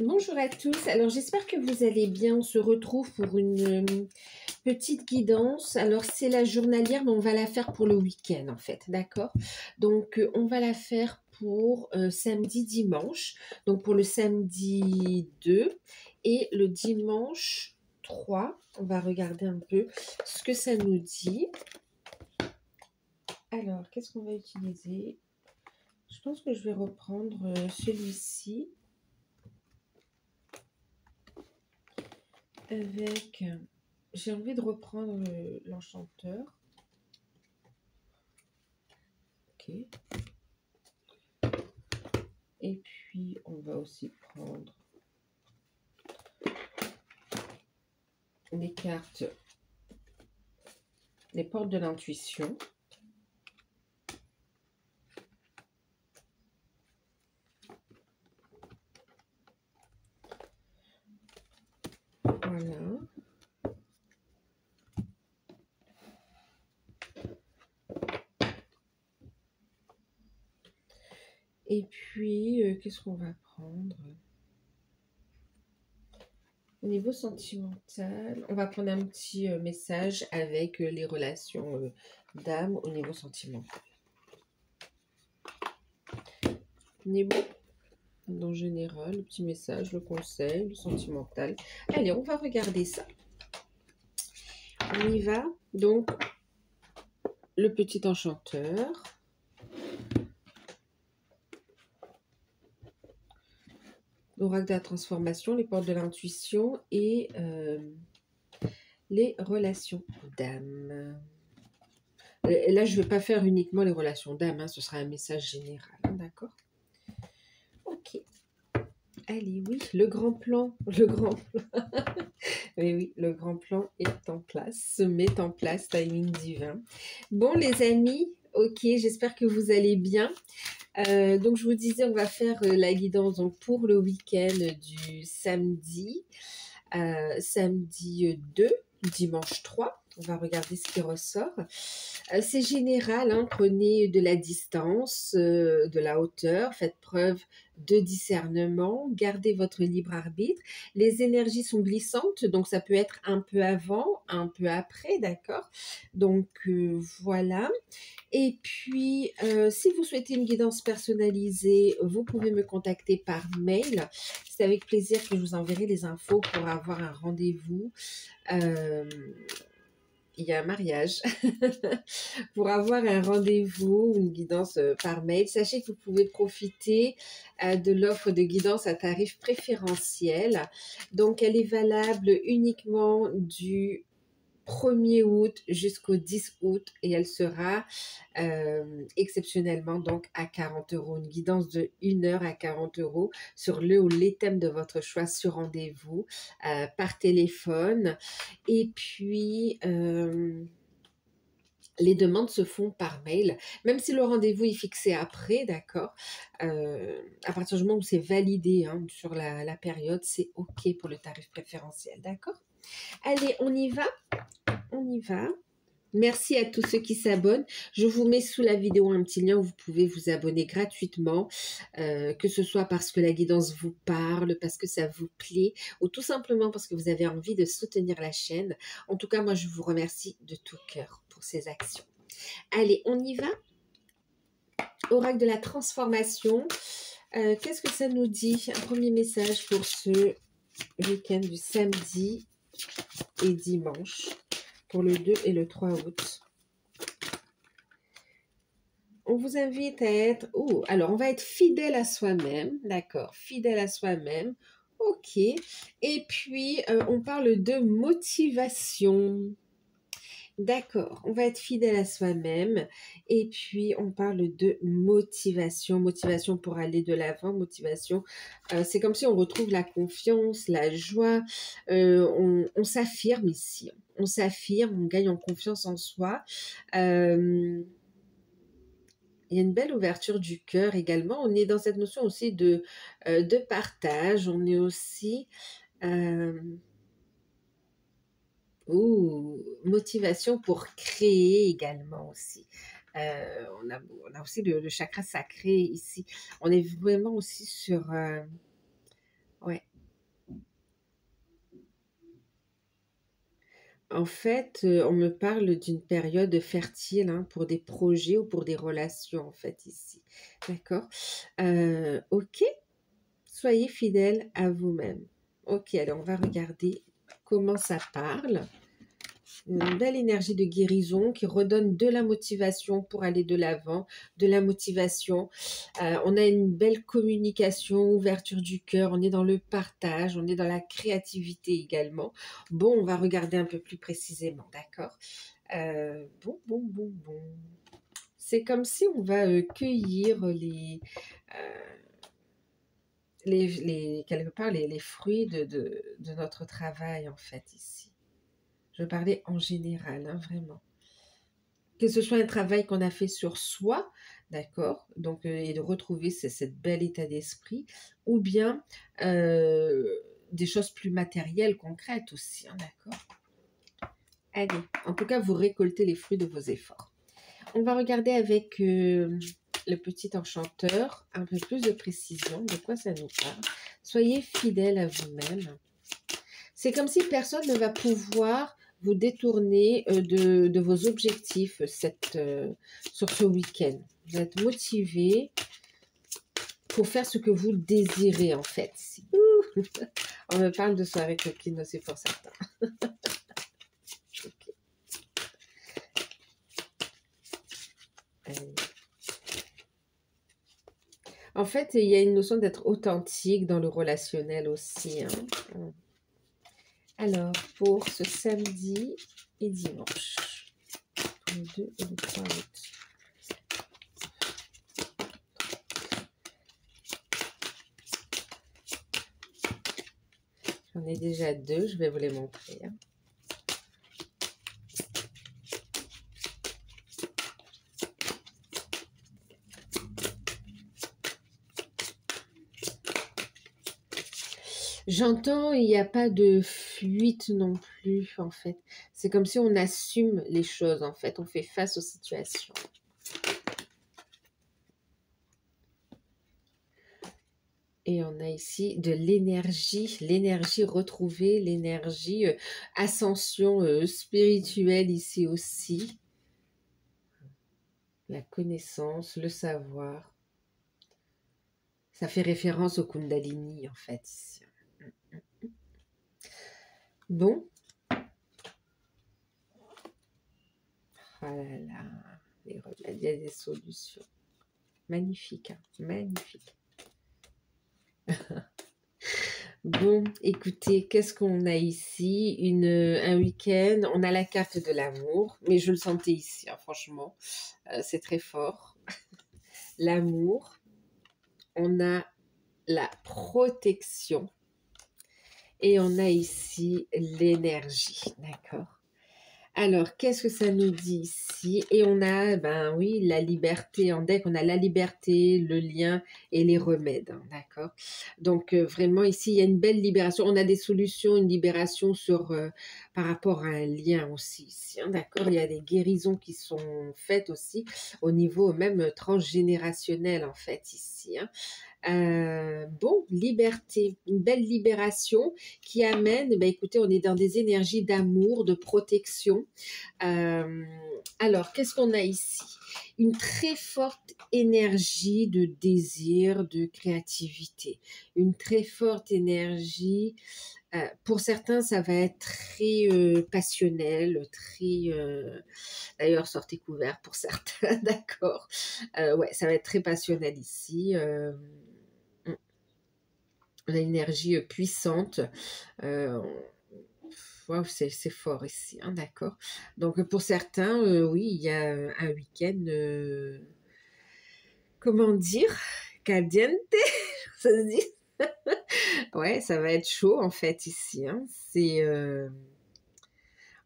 Bonjour à tous, alors j'espère que vous allez bien. On se retrouve pour une petite guidance. Alors c'est la journalière, mais on va la faire pour le week-end en fait, d'accord? Donc on va la faire pour samedi, dimanche, donc pour le samedi 2 et le dimanche 3. On va regarder un peu ce que ça nous dit. Alors, qu'est-ce qu'on va utiliser? Je pense que je vais reprendre celui-ci. Avec, j'ai envie de reprendre l'enchanteur. Ok. Et puis, on va aussi prendre les cartes, les portes de l'intuition. Voilà. Et puis, qu'est-ce qu'on va prendre? Au niveau sentimental, on va prendre un petit message avec les relations d'âme au niveau sentimental. Niveau en général, le petit message, le conseil, le sentimental. Allez, on va regarder ça. On y va. Donc, le petit enchanteur. L'oracle de la transformation, les portes de l'intuition et les relations d'âme. Là, je ne vais pas faire uniquement les relations d'âme, hein, ce sera un message général, hein, d'accord? Ok. Allez, oui, le grand plan, le grand plan. Oui, le grand plan est en place, se met en place, timing divin. Bon, les amis, ok, j'espère que vous allez bien. Donc, je vous disais, on va faire la guidance donc, pour le week-end du samedi, samedi 2, dimanche 3. On va regarder ce qui ressort. C'est général, hein, prenez de la distance, de la hauteur, faites preuve de discernement, gardez votre libre arbitre. Les énergies sont glissantes, donc ça peut être un peu avant, un peu après, d'accord? Donc voilà. Et puis, si vous souhaitez une guidance personnalisée, vous pouvez me contacter par mail. C'est avec plaisir que je vous enverrai les infos pour avoir un rendez-vous. Il y a un mariage. Pour avoir un rendez-vous, une guidance par mail, sachez que vous pouvez profiter de l'offre de guidance à tarif préférentiel. Donc, elle est valable uniquement du 1er août jusqu'au 10 août et elle sera exceptionnellement donc à 40 €. Une guidance de 1 heure à 40 € sur le ou les thèmes de votre choix sur rendez-vous par téléphone. Et puis, les demandes se font par mail, même si le rendez-vous est fixé après, d'accord? À partir du moment où c'est validé hein, sur la période, c'est OK pour le tarif préférentiel, d'accord? Allez, on y va? On y va. Merci à tous ceux qui s'abonnent. Je vous mets sous la vidéo un petit lien où vous pouvez vous abonner gratuitement, que ce soit parce que la guidance vous parle, parce que ça vous plaît, ou tout simplement parce que vous avez envie de soutenir la chaîne. En tout cas, moi, je vous remercie de tout cœur pour ces actions. Allez, on y va. Oracle de la transformation. Qu'est-ce que ça nous dit? Un premier message pour ce week-end du samedi et dimanche, pour le 2 et le 3 août. On vous invite à être... Oh, alors, on va être fidèle à soi-même, d'accord, fidèle à soi-même, ok. Et puis, on parle de motivation. D'accord, on va être fidèle à soi-même et puis on parle de motivation, motivation pour aller de l'avant, motivation, c'est comme si on retrouve la confiance, la joie, on s'affirme ici, on s'affirme, on gagne en confiance en soi. Il y a une belle ouverture du cœur également, on est dans cette notion aussi de partage, on est aussi... motivation pour créer également aussi. On a aussi le chakra sacré ici. On est vraiment aussi sur... ouais, En fait, on me parle d'une période fertile, hein, pour des projets ou pour des relations, en fait, ici. D'accord? OK, soyez fidèle à vous-même. OK, alors on va regarder comment ça parle. Une belle énergie de guérison qui redonne de la motivation pour aller de l'avant, de la motivation. On a une belle communication, ouverture du cœur, on est dans le partage, on est dans la créativité également. Bon, on va regarder un peu plus précisément, d'accord? Bon. C'est comme si on va cueillir quelque part les fruits de notre travail, en fait, ici. Je parlais en général, hein, vraiment. Que ce soit un travail qu'on a fait sur soi, d'accord, donc et de retrouver cette bel état d'esprit, ou bien euh, des choses plus matérielles, concrètes aussi, hein, d'accord. Allez, en tout cas, vous récoltez les fruits de vos efforts. On va regarder avec le petit enchanteur un peu plus de précision de quoi ça nous parle. Soyez fidèle à vous-même. C'est comme si personne ne va pouvoir vous détourner de vos objectifs sur ce week-end. Vous êtes motivé pour faire ce que vous désirez, en fait. Ouh, on me parle de soirée coquine aussi pour certains. Okay. En fait, il y a une notion d'être authentique dans le relationnel aussi, hein. Alors, pour ce samedi et dimanche, le 2 et le 3 août. J'en ai déjà deux, je vais vous les montrer, hein. J'entends, il n'y a pas de fuite non plus, en fait. C'est comme si on assume les choses, en fait. On fait face aux situations. Et on a ici de l'énergie retrouvée, l'énergie ascension spirituelle ici aussi. La connaissance, le savoir. Ça fait référence au Kundalini, en fait, ici. Bon. Oh là là, les remèdes, il y a des solutions. Magnifique, hein, magnifique. Bon, écoutez, qu'est-ce qu'on a ici? Un week-end, on a la carte de l'amour, mais je le sentais ici, hein, franchement, c'est très fort. L'amour, on a la protection et on a ici l'énergie, d'accord? Alors, qu'est-ce que ça nous dit ici? Et on a, ben oui, la liberté en deck, on a la liberté, le lien et les remèdes, hein, d'accord? Donc, vraiment, ici, il y a une belle libération. On a des solutions, une libération par rapport à un lien aussi, ici, hein, d'accord? Il y a des guérisons qui sont faites aussi au niveau même transgénérationnel, en fait, ici, hein. Bon, liberté, une belle libération qui amène, ben écoutez, on est dans des énergies d'amour, de protection. Euh, alors, qu'est-ce qu'on a ici? Une très forte énergie de désir, de créativité. Une très forte énergie. Pour certains, ça va être très passionnel, très... D'ailleurs, sortez couvert pour certains, d'accord. Ouais, ça va être très passionnel ici. On a une énergie puissante. Wow, c'est fort ici, hein, d'accord. Donc pour certains, oui, il y a un week-end, comment dire, caliente, ça se dit. Ouais, ça va être chaud en fait ici, hein.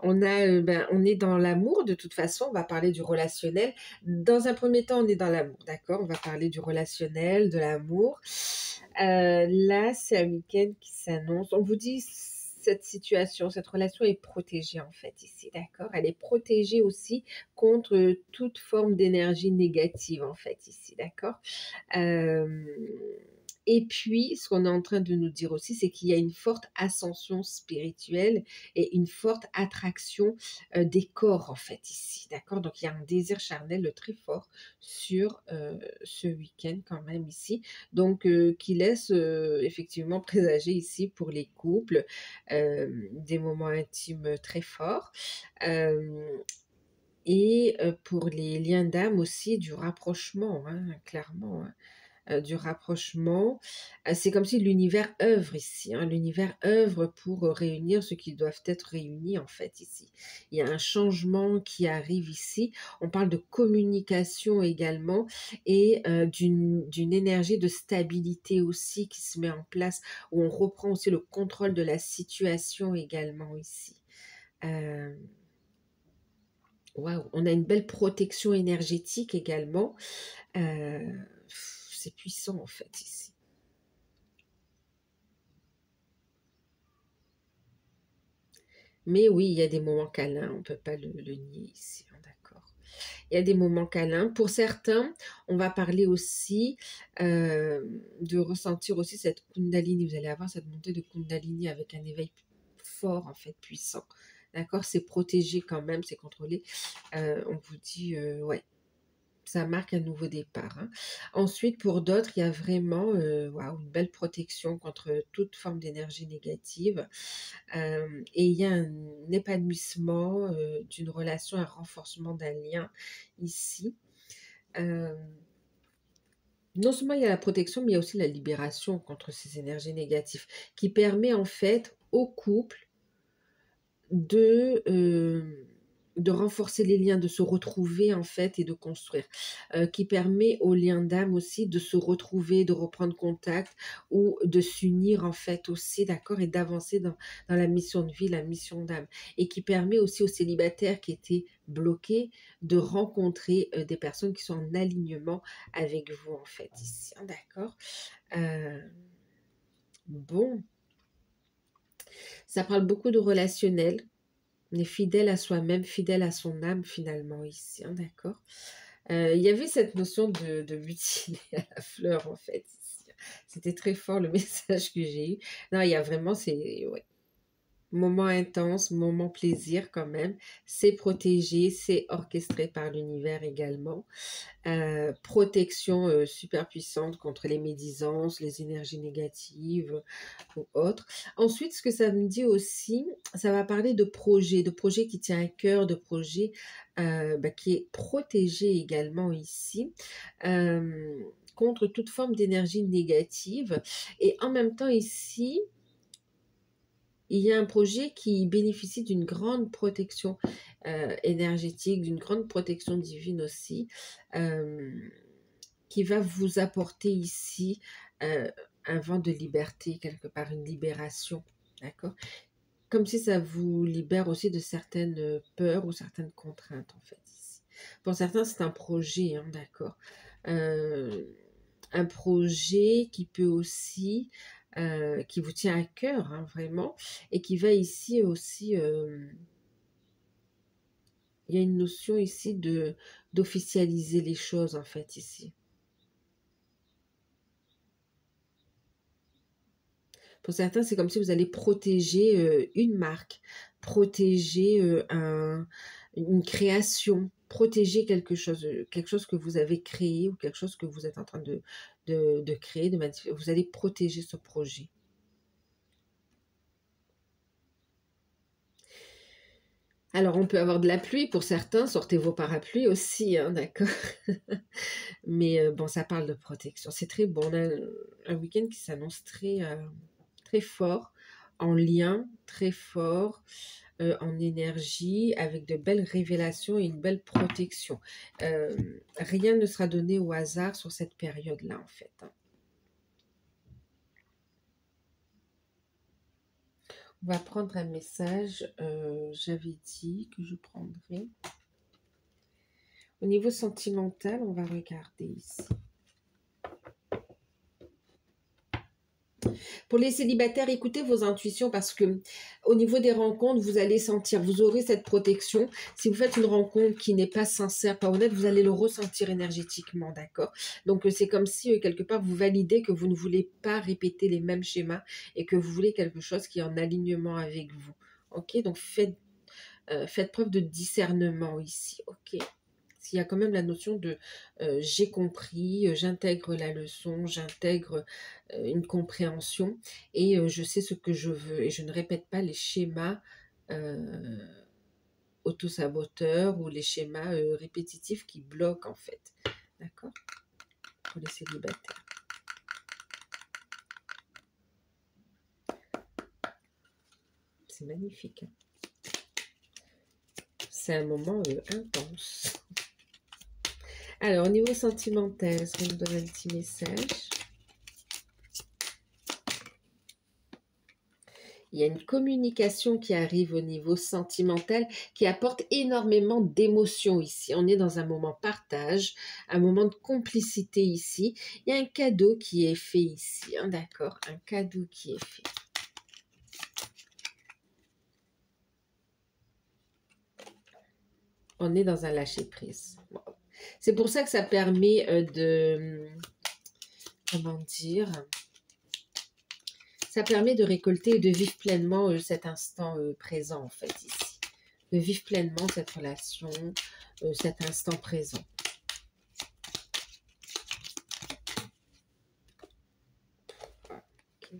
On est dans l'amour de toute façon, on va parler du relationnel. Dans un premier temps, on est dans l'amour, d'accord? On va parler du relationnel, de l'amour. Là, c'est un week-end qui s'annonce. On vous dit, cette situation, cette relation est protégée en fait ici, d'accord? Elle est protégée aussi contre toute forme d'énergie négative en fait ici, d'accord? Euh, Et puis, ce qu'on est en train de nous dire aussi, c'est qu'il y a une forte ascension spirituelle et une forte attraction des corps, en fait, ici. D'accord? Donc, il y a un désir charnel très fort sur ce week-end, quand même, ici. Donc, qui laisse effectivement présager ici pour les couples des moments intimes très forts. Euh, et pour les liens d'âme aussi, du rapprochement, hein, clairement. Hein, du rapprochement. C'est comme si l'univers œuvre ici, hein, l'univers œuvre pour réunir ceux qui doivent être réunis en fait ici. Il y a un changement qui arrive ici. On parle de communication également et d'une énergie de stabilité aussi qui se met en place, où on reprend aussi le contrôle de la situation également ici. Euh, Waouh, on a une belle protection énergétique également. Euh, c'est puissant en fait ici. Mais oui, il y a des moments câlins, on ne peut pas le nier ici, hein, d'accord. Il y a des moments câlins. Pour certains, on va parler aussi de ressentir aussi cette Kundalini. Vous allez avoir cette montée de Kundalini avec un éveil fort, en fait, puissant. D'accord? C'est protégé quand même, c'est contrôlé. On vous dit, ouais, ça marque un nouveau départ. Hein. Ensuite, pour d'autres, il y a vraiment waouh, une belle protection contre toute forme d'énergie négative. Et il y a un épanouissement d'une relation, un renforcement d'un lien ici. Euh, non seulement il y a la protection, mais il y a aussi la libération contre ces énergies négatives qui permet en fait au couple de, de renforcer les liens, de se retrouver en fait et de construire, qui permet aux liens d'âme aussi de se retrouver, de reprendre contact ou de s'unir en fait aussi, d'accord, et d'avancer dans la mission de vie, la mission d'âme, et qui permet aussi aux célibataires qui étaient bloqués de rencontrer des personnes qui sont en alignement avec vous en fait ici, hein, d'accord. Euh, bon, ça parle beaucoup de relationnel. On est fidèle à soi-même, fidèle à son âme finalement ici, hein, d'accord. Il y avait cette notion de mutiler à la fleur en fait ici. C'était très fort le message que j'ai eu. Non, il y a vraiment, c'est ouais, moment intense, moment plaisir quand même. C'est protégé, c'est orchestré par l'univers également. Protection super puissante contre les médisances, les énergies négatives ou autres. Ensuite, ce que ça me dit aussi, ça va parler de projets qui tient à cœur, de projets qui est protégé également ici. Contre toute forme d'énergie négative. Et en même temps ici, il y a un projet qui bénéficie d'une grande protection énergétique, d'une grande protection divine aussi. Euh, qui va vous apporter ici un vent de liberté, quelque part, une libération, d'accord? Comme si ça vous libère aussi de certaines peurs ou certaines contraintes, en fait, ici. Pour certains, c'est un projet, hein, d'accord? Euh, un projet qui peut aussi, qui vous tient à cœur, hein, vraiment, et qui va ici aussi, il y a une notion ici d'officialiser les choses, en fait, ici. Pour certains, c'est comme si vous allez protéger une marque, protéger une création, protéger quelque chose que vous avez créé ou quelque chose que vous êtes en train de créer, de magnifier. Vous allez protéger ce projet. Alors, on peut avoir de la pluie pour certains, sortez vos parapluies aussi, hein, d'accord. Mais bon, ça parle de protection. C'est très bon. On a un week-end qui s'annonce très fort, en lien, très fort, en énergie, avec de belles révélations et une belle protection. Rien ne sera donné au hasard sur cette période-là, en fait. Hein. On va prendre un message. J'avais dit que je prendrais. Au niveau sentimental, on va regarder ici. Pour les célibataires, écoutez vos intuitions parce que au niveau des rencontres, vous allez sentir, vous aurez cette protection. Si vous faites une rencontre qui n'est pas sincère, pas honnête, vous allez le ressentir énergétiquement, d'accord? Donc c'est comme si quelque part vous validez que vous ne voulez pas répéter les mêmes schémas et que vous voulez quelque chose qui est en alignement avec vous. Ok, donc faites preuve de discernement ici, ok? S'il y a quand même la notion de j'ai compris, j'intègre la leçon, j'intègre une compréhension et je sais ce que je veux et je ne répète pas les schémas euh, autosaboteurs ou les schémas répétitifs qui bloquent en fait. D'accord? Pour les célibataires. C'est magnifique. Hein. C'est un moment intense. Alors, au niveau sentimental, est-ce qu'on nous donne un petit message? Il y a une communication qui arrive au niveau sentimental qui apporte énormément d'émotions ici. On est dans un moment partage, un moment de complicité ici. Il y a un cadeau qui est fait ici, hein, d'accord? Un cadeau qui est fait. On est dans un lâcher-prise. Wow. C'est pour ça que ça permet de... Comment dire? Ça permet de récolter et de vivre pleinement cet instant présent, en fait, ici. De vivre pleinement cette relation, cet instant présent. Okay.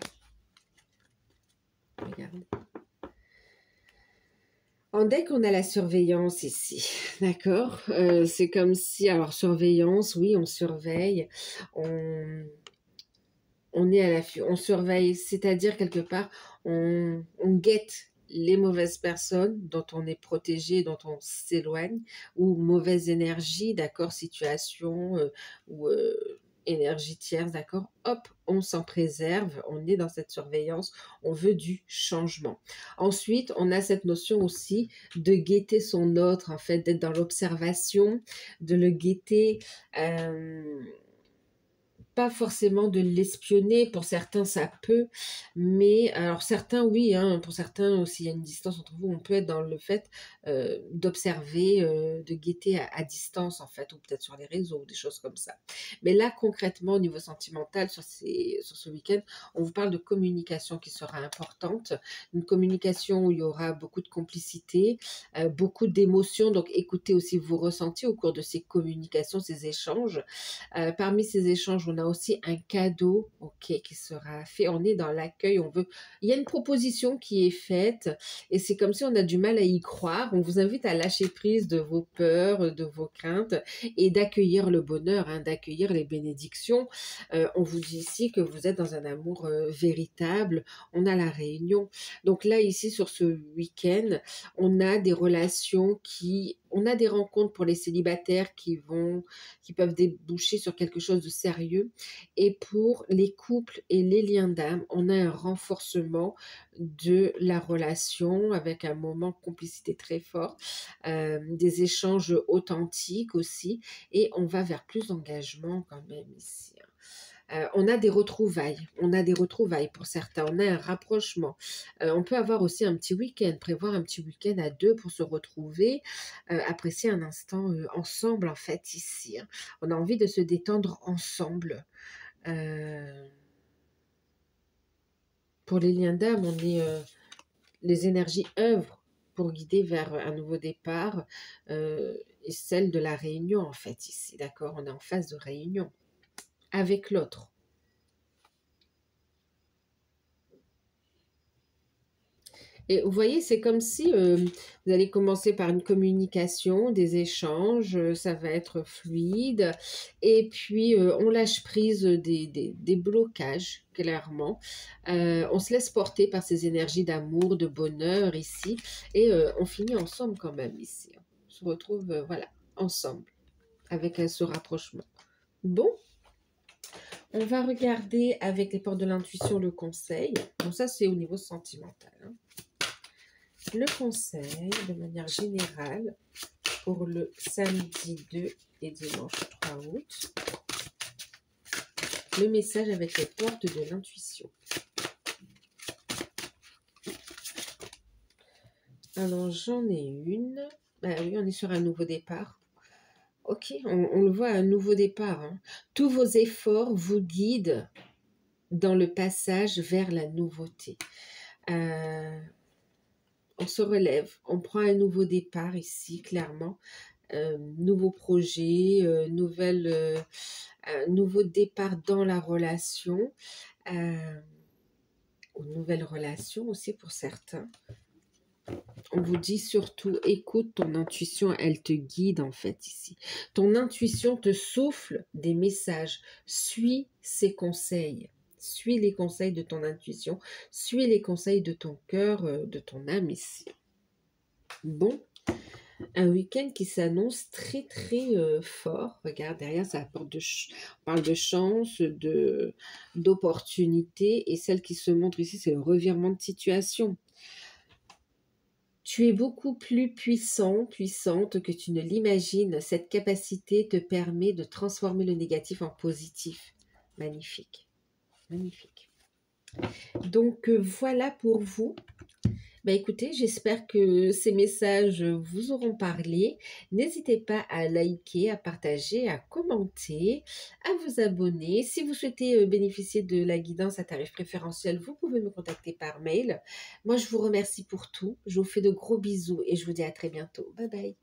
Regardez. En deck, on a la surveillance ici, d'accord? C'est comme si, alors surveillance, oui, on surveille, on est à l'affût, on surveille, c'est-à-dire quelque part, on guette les mauvaises personnes dont on est protégé, dont on s'éloigne, ou mauvaise énergie, d'accord, situation, ou énergie tierce, d'accord, hop, on s'en préserve, on est dans cette surveillance, on veut du changement. Ensuite, on a cette notion aussi de guetter son autre, en fait, d'être dans l'observation, de le guetter, pas forcément de l'espionner, pour certains ça peut, mais alors certains oui, hein, pour certains s'il y a une distance entre vous, on peut être dans le fait d'observer, de guetter à distance en fait, ou peut-être sur les réseaux, ou des choses comme ça. Mais là concrètement au niveau sentimental, sur ce week-end, on vous parle de communication qui sera importante, une communication où il y aura beaucoup de complicité, beaucoup d'émotions, donc écoutez aussi vos ressentis au cours de ces communications, ces échanges. Parmi ces échanges, on a aussi un cadeau, ok, qui sera fait. On est dans l'accueil, on veut. Il y a une proposition qui est faite et c'est comme si on a du mal à y croire. On vous invite à lâcher prise de vos peurs, de vos craintes et d'accueillir le bonheur, hein, d'accueillir les bénédictions. On vous dit ici que vous êtes dans un amour véritable. On a la réunion. Donc là, ici, sur ce week-end, on a des relations on a des rencontres pour les célibataires qui peuvent déboucher sur quelque chose de sérieux. Et pour les couples et les liens d'âme, on a un renforcement de la relation avec un moment de complicité très fort, des échanges authentiques aussi, et on va vers plus d'engagement quand même ici. On a des retrouvailles pour certains, on a un rapprochement. On peut avoir aussi un petit week-end, prévoir un petit week-end à deux pour se retrouver, apprécier un instant ensemble en fait ici. Hein. On a envie de se détendre ensemble. Pour les liens d'âme, on est les énergies œuvrent pour guider vers un nouveau départ et celle de la réunion en fait ici, d'accord? On est en phase de réunion avec l'autre. Et vous voyez, c'est comme si vous allez commencer par une communication, des échanges, ça va être fluide, et puis on lâche prise des blocages, clairement. On se laisse porter par ces énergies d'amour, de bonheur ici, et on finit ensemble quand même ici. On se retrouve, voilà, ensemble, avec ce rapprochement. Bon, on va regarder avec les portes de l'intuition le conseil. Bon, ça c'est au niveau sentimental, hein. Le conseil de manière générale pour le samedi 2 et dimanche 3 août. Le message avec les portes de l'intuition. Alors, j'en ai une. Ah oui, on est sur un nouveau départ. Ok, on le voit, un nouveau départ, hein. Tous vos efforts vous guident dans le passage vers la nouveauté. Euh, on se relève, on prend un nouveau départ ici, clairement. Nouveau projet, un nouveau départ dans la relation, euh, une nouvelle relation aussi pour certains. On vous dit surtout, écoute ton intuition, elle te guide en fait ici. Ton intuition te souffle des messages. Suis ses conseils. Suis les conseils de ton intuition. Suis les conseils de ton cœur, de ton âme ici. Bon, un week-end qui s'annonce très très fort. Regarde, derrière, ça apporte on parle de chance, d'opportunité. Et celle qui se montre ici, c'est le revirement de situation. Tu es beaucoup plus puissant, puissante que tu ne l'imagines. Cette capacité te permet de transformer le négatif en positif. Magnifique, magnifique. Donc voilà pour vous. Bah écoutez, j'espère que ces messages vous auront parlé. N'hésitez pas à liker, à partager, à commenter, à vous abonner. Si vous souhaitez bénéficier de la guidance à tarif préférentiel, vous pouvez me contacter par mail. Moi, je vous remercie pour tout. Je vous fais de gros bisous et je vous dis à très bientôt. Bye bye.